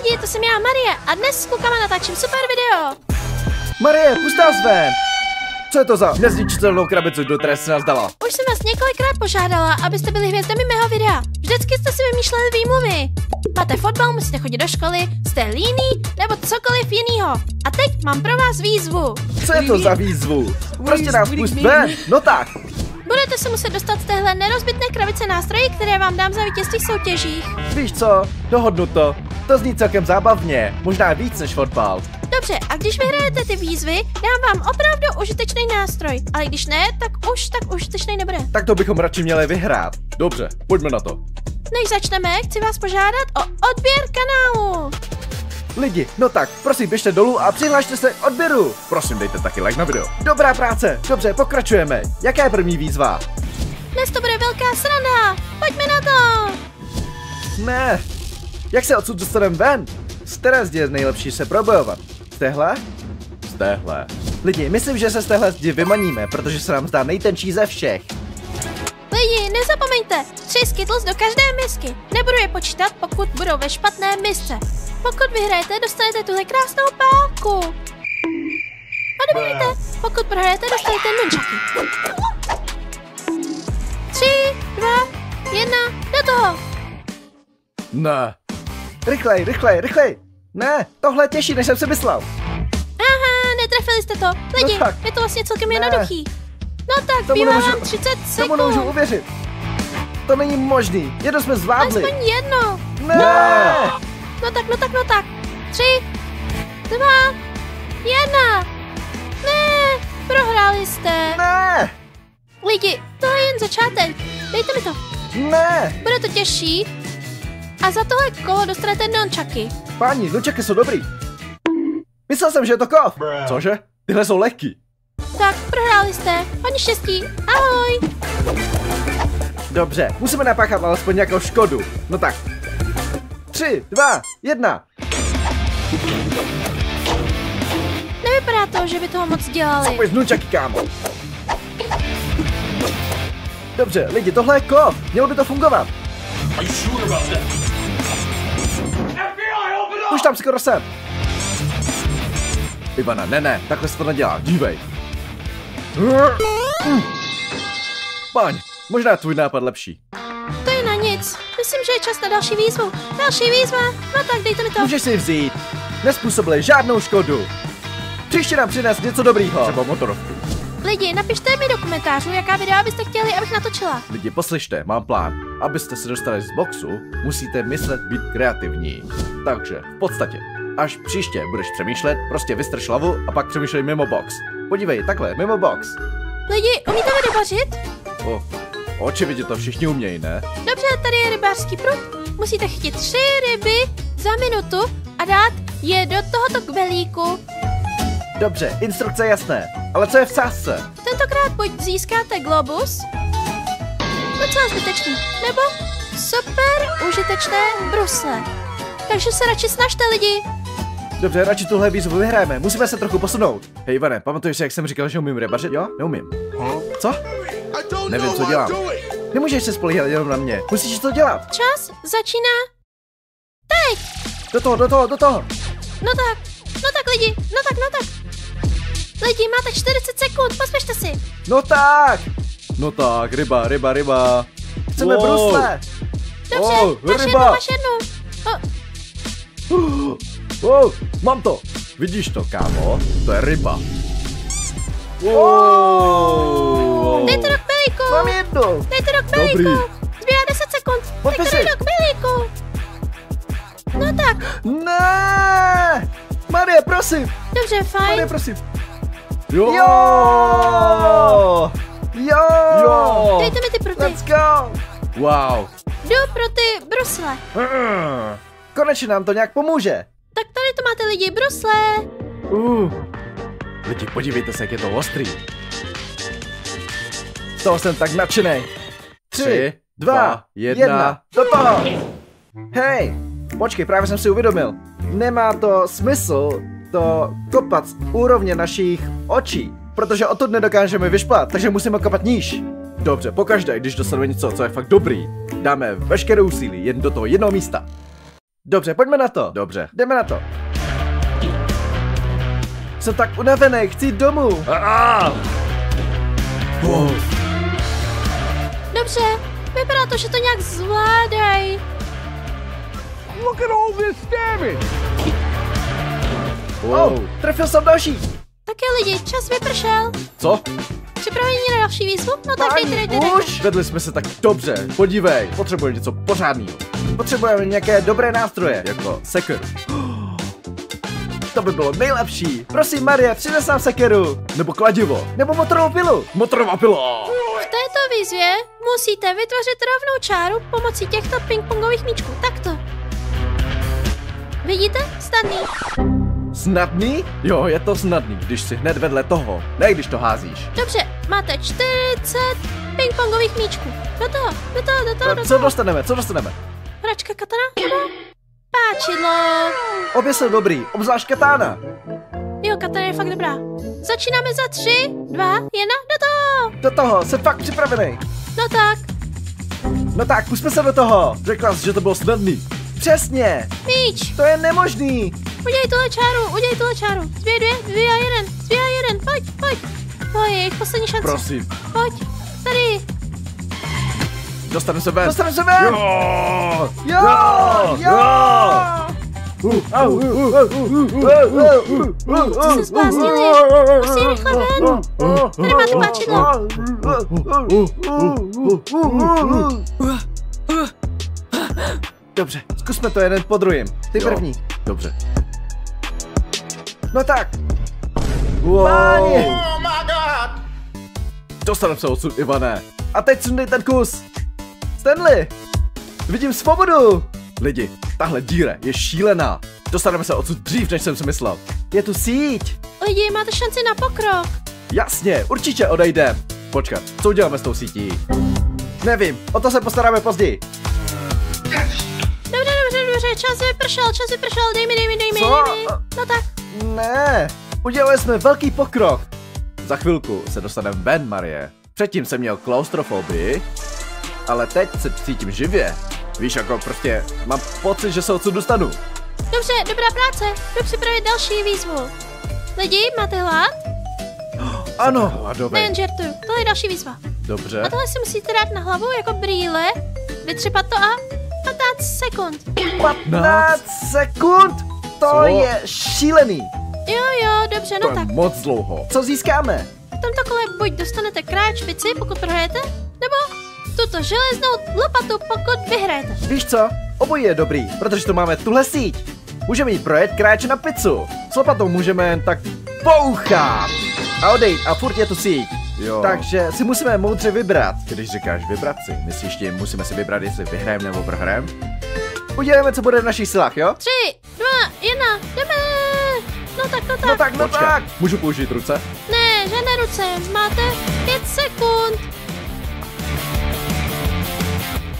lidi, to jsem já, Marie, a dnes s klukama natáčím super video. Marie, pust nás ven! Co je to za nezničitelnou krabici, do které jsi nás dala? Už jsem vás několikrát požádala, abyste byli hvězdami mého videa. Vždycky jste si vymýšleli výmluvy. Máte fotbal, musíte chodit do školy, jste líní, nebo cokoliv jinýho. A teď mám pro vás výzvu. Co je to za výzvu? Prostě nás pust ven, no tak. Budete se muset dostat z téhle nerozbitné krabice nástrojů, které vám dám za vítězství v soutěžích. Víš co, dohodnu to. To zní celkem zábavně, možná víc než fotbal. Dobře, a když vyhrajete ty výzvy, dám vám opravdu užitečný nástroj. Ale když ne, tak už tak užitečný nebude. Tak to bychom radši měli vyhrát. Dobře, pojďme na to. Než začneme, chci vás požádat o odběr kanálu. Lidi, no tak, prosím, běžte dolů a přihlašte se k odběru. Prosím, dejte taky like na video. Dobrá práce, dobře, pokračujeme. Jaká je první výzva? Dnes to bude velká sranda. Pojďme na to. Ne. Jak se odsud dostaneme ven? Z které zdi je nejlepší se probojovat? Z téhle? Z téhle. Lidi, myslím, že se z téhle zdi vymaníme, protože se nám zdá nejtenčí ze všech. Lidi, nezapomeňte, 3 Skittles do každé misky. Nebudu je počítat, pokud budou ve špatné misce. Pokud vyhrajete, dostanete tuhle krásnou pálku. Odebírejte, pokud prohrajete, dostanete nunčaky. 3, 2, 1, do toho. Ne. Rychlej, rychlej, rychlej. Ne, tohle je těžší, než jsem si myslel. Aha, netrefili jste to. Lidi, no je to vlastně celkem jednoduchý. No tak, tomu bývá nemůžu, vám 30 sekund. Tomu nemůžu uvěřit. To není možný, jedno jsme zvládli. Aspoň jedno. Ne. No tak. 3, 2, 1. Ne, prohráli jste. Ne. Lidi, to je jen začátek. Dejte mi to. Ne. Bude to těžší. A za tohle kolo dostanete nunčaky. Páni, nunčaky jsou dobrý. Myslel jsem, že je to kov. Cože? Tyhle jsou lehký. Tak, prohráli jste. Hodně štěstí. Ahoj. Dobře, musíme napáchat alespoň nějakou škodu. No tak. 3, 2, 1. Nevypadá to, že by toho moc dělali. Pojď z nunčaky, kámo. Dobře, lidi, tohle je kov. Mělo by to fungovat. Už tam skoro jsem. Ivana, ne, takhle se to nedělá, dívej. Páň, možná je tvůj nápad lepší. To je na nic. Myslím, že je čas na další výzvu. Další výzva? No tak, dejte mi to. Můžeš si vzít. Nespůsobili žádnou škodu. Příště nám přines něco dobrýho. Třeba motorovku. Lidi, napište mi do komentářů, jaká videa byste chtěli, abych natočila. Lidi, poslyšte, mám plán. Abyste se dostali z boxu, musíte myslet být kreativní. Takže, v podstatě, až příště budeš přemýšlet, prostě vystrč hlavu a pak přemýšlej mimo box. Podívej, takhle, mimo box. Lidi, umíte vy rybařit? Očividně to všichni umějí, ne? Dobře, tady je rybářský prut. Musíte chytit 3 ryby za minutu a dát je do tohoto kbelíku. Dobře, instrukce jasné. Ale co je v sázce? Tentokrát buď získáte globus, docela zbytečný, nebo super užitečné brusle. Takže se radši snažte, lidi. Dobře, radši tuhle výzvu vyhrajeme. Musíme se trochu posunout. Hej, Ivane, pamatuješ si, jak jsem říkal, že umím rybařit? Jo? Neumím. Co? Nevím, co dělám. Nemůžeš se spolíhat jenom na mě. Musíš to dělat. Čas začíná teď. Do toho. No tak lidi, no tak. Lidi, máte 40 sekund, pospěšte si. No tak, ryba. Chceme brusle. Dobře, máš jednu. Mám to. Vidíš to, kámo? To je ryba. Dejte do kbelíku. Mám jednu. Dejte do kbelíku. Dobrý. Zbývá 10 sekund. Dejte do kbelíku. No tak. Ne. Marie, prosím. Dobře, fajn. Marie, prosím. Jo. Dejte mi ty pruty. Let's go. Wow. Jdu pro ty brusle. Konečně nám to nějak pomůže. Tak tady to máte, lidi, brusle. Lidi, podívejte se, jak je to ostrý. Z toho jsem tak nadšenej. 3, 2, 1, do toho. Hej, počkej, právě jsem si uvědomil. Nemá to smysl to kopat z úrovně našich očí, protože odtud nedokážeme vyšplat, takže musíme kopat níž. Dobře, pokaždé, když dostaneme něco, co je fakt dobrý, dáme veškeré úsilí jen do toho jednoho místa. Dobře, pojďme na to. Dobře. Jdeme na to. Jsem tak unavený, chci jít domů. Dobře, vypadá to, že to nějak zvládají. Look at all this damage! Oh, trefil jsem další. Tak jo lidi, čas vypršel. Co? Připravení na další výzvu? No tak dejte. Už? Vedli jsme se tak dobře. Podívej, potřebujeme něco pořádného. Potřebujeme nějaké dobré nástroje, jako sekeru. To by bylo nejlepší. Prosím, Marie, přines nám sekeru. Nebo kladivo. Nebo motorovou pilu. Motorová pila! V této výzvě musíte vytvořit rovnou čáru pomocí těchto pingpongových míčků. Takto. Vidíte? Snadný. Snadný? Jo, je to snadný, když si hned vedle toho. Ne, když to házíš. Dobře, máte 40 pingpongových míčků. Do toho. Co dostaneme? Hračka katana? Nebo páčidlo. Obě jsou dobrý, obzvlášť katána. Jo, katana je fakt dobrá. Začínáme za 3, 2, 1, do toho. Do toho, jsem fakt připravený. No tak, No tak, pusťme se do toho. Řekla jsi, že to bylo snadný. Přesně, míč. to je nemožný. Udělej tuhle čáru. Dvě a jeden. Pojď. To je jejich poslední šance. Prosím. Pojď, tady. Dostaneme se ven. Jo. Co se zbláznili? Asi rychle ven. Tady máte páčidlo. Dobře, zkusme to jeden po druhém. Ty Jo. první. Dobře. No tak. Páni! Páni. Dostaneme se odsud, Ivane. A teď sundej ten kus. Stanley, vidím svobodu. Lidi, tahle díra je šílená. Dostaneme se odsud dřív, než jsem si myslel. Je tu síť. Lidi, máte šanci na pokrok. Jasně, určitě odejdem. Počkat, co uděláme s tou sítí? Nevím, o to se postaráme později. Dobře, čas vypršel, dej mi. Co? No tak, Ne, udělali jsme velký pokrok. Za chvilku se dostaneme ven, Marie. Předtím jsem měl klaustrofobii, ale teď se cítím živě. Víš, jako prostě mám pocit, že se odsud dostanu. dobře, dobrá práce. Jdu připravit další výzvu. Lidi, máte hlad? Ano, Hladovej. Nejen žertuju, tohle je další výzva. Dobře. A tohle si musíte dát na hlavu jako brýle, vytřepat to a 15 sekund. 15 sekund? To Co? je šílený. Jo, dobře, To no je tak. moc dlouho. Co získáme? V tomto kole buď dostanete král špici, pokud prohrajete, nebo tuto železnou lopatu, pokud vyhrajete. Víš co? Obojí je dobrý, protože tu máme tuhle síť. Můžeme jít projet kráče na pizzu. S lopatou můžeme jen tak bouchat. A odejít a furt je tu síť. Jo. Takže si musíme moudře vybrat. Když říkáš vybrat si, myslíš tím, musíme si vybrat, jestli vyhrajeme nebo prohrajeme? Uděláme, co bude v našich silách, jo? 3, 2, 1, jdeme! No tak. No tak. Můžu použít ruce? Ne, žádné ruce, máte 5 sekund.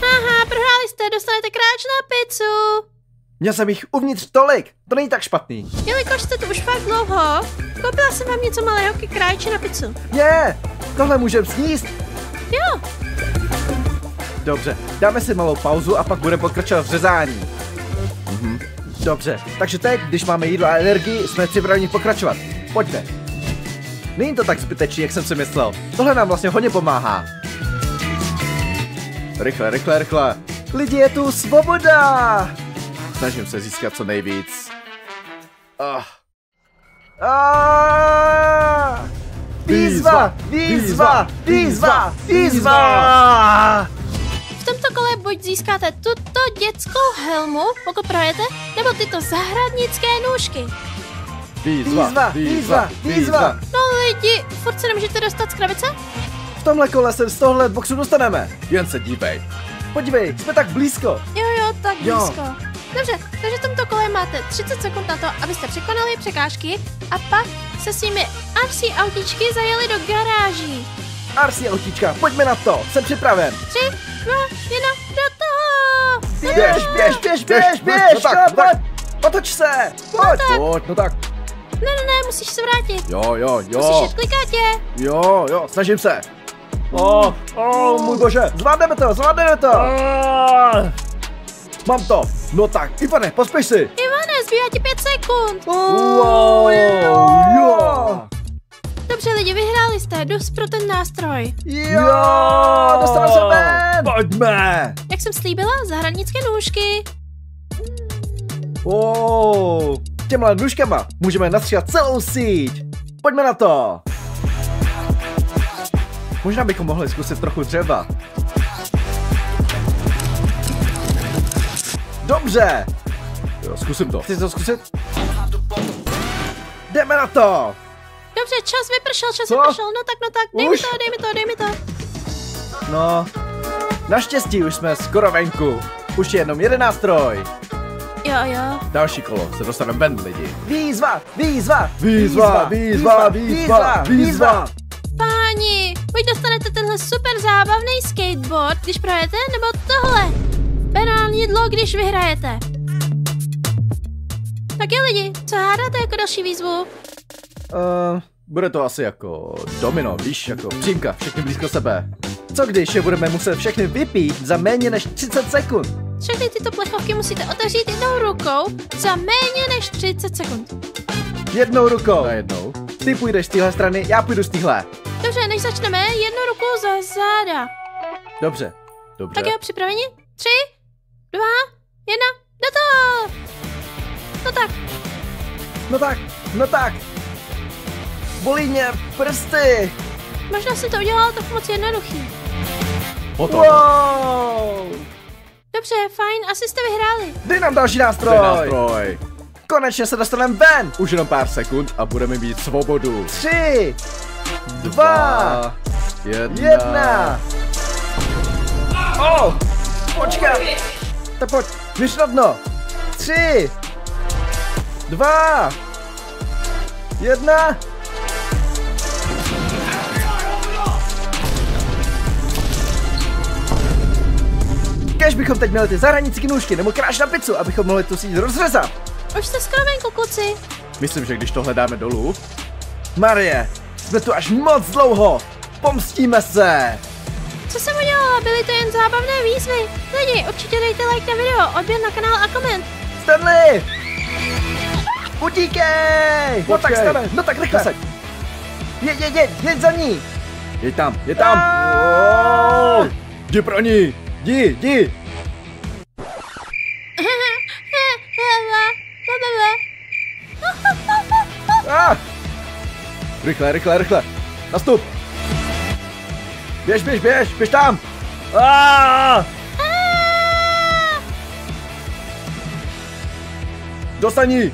Aha, prohráli jste, dostanete kráč na pizzu. Měl jsem jich uvnitř tolik, to není tak špatný. Jelikož jste tu už fakt dlouho, koupila jsem vám něco malého ke kráči na pizzu. Je, tohle můžeme sníst. Jo, Dobře, dáme si malou pauzu a pak budeme pokračovat v řezání. Dobře, takže teď, když máme jídlo a energii, jsme připraveni pokračovat. Pojďte. Není to tak zbytečný, jak jsem si myslel. Tohle nám vlastně hodně pomáhá. Rychle. Lidi, je tu svoboda! Snažím se získat co nejvíc. Výzva! v tomto kole buď získáte tuto dětskou helmu, pokud prohrajete, nebo tyto zahradnické nůžky. Výzva! No lidi, furt se nemůžete dostat z krabice? V tomhle kole se z tohle boxu dostaneme. Jen se dívej. Podívej, jsme tak blízko. Jo, tak Jo. blízko. Dobře, takže v tomto kole máte 30 sekund na to, abyste překonali překážky a pak se svými RC autíčky zajeli do garáží. RC autíčka, pojďme na to, jsem připraven. 3, 2, 1, do toho! Běž, No tak. pojď, otoč se, pojď. Pojď, no tak. Ne, musíš se vrátit. Jo. Musíš jít klikátě. Jo, snažím se. Můj bože, zvládneme to. Mám to. No tak, Ivane, pospěš si. Ivane, zbývá ti 5 sekund. Wow, jo. Dobře lidi, vyhráli jste, dost pro ten nástroj. Jo, dostaneme se ven. Pojďme. Jak jsem slíbila, zahradnické nůžky. Těmhle nůžkama můžeme nastříhat celou síť. Pojďme na to. Možná bychom mohli zkusit trochu dřeva. Dobře. Jo, zkusím to. Chceš to zkusit? Jdeme na to. Dobře, čas vypršel, no tak, dej mi to. No, naštěstí už jsme skoro venku. Už je jenom jeden nástroj. Jo. Další kolo, se dostaneme ven, lidi. Výzva. Páni, buď dostanete tenhle super zábavný skateboard, když prohrajete, nebo tohle. Banální jídlo, když vyhrajete. Tak jo lidi, co hádáte jako další výzvu? Bude to asi jako domino, víš, jako přímka, všechny blízko sebe. Co když je budeme muset všechny vypít za méně než 30 sekund? Všechny tyto plechovky musíte otevřít jednou rukou za méně než 30 sekund. Jednou rukou. Najednou. Ty půjdeš z téhle strany, já půjdu z téhle. Dobře, než začneme, jednu ruku za záda. Dobře. Tak jo, připraveni? 3, 2, 1, do toho! No tak. Bolí mě prsty. Možná jsem to udělala trochu moc jednoduchý. Potom. Wow. Dobře, fajn, asi jste vyhráli. Dej nám další nástroj. Konečně se dostaneme ven. Už jenom pár sekund a budeme mít svobodu. 3, 2, 1. Počkej. Tak pojď, běž na dno. 3, 2, 1. Kež bychom teď měli ty zahradnické nůžky nebo kráš na pizzu, abychom mohli tu síť rozřezat. Už jste skoro venku, kluci. Myslím, že když to hledáme dolů. Marie, jsme tu až moc dlouho. Pomstíme se. Co jsem udělala? Byly to jen zábavné výzvy. Lidi, určitě dejte like na video, odběr na kanál a koment. Stanley! Utíkej! No tak stane, no tak rychle. Jeď za ní. Je tam. Jdi pro ní. Jdi. Rychle. Nastup. Běž tam. Dostaň jí.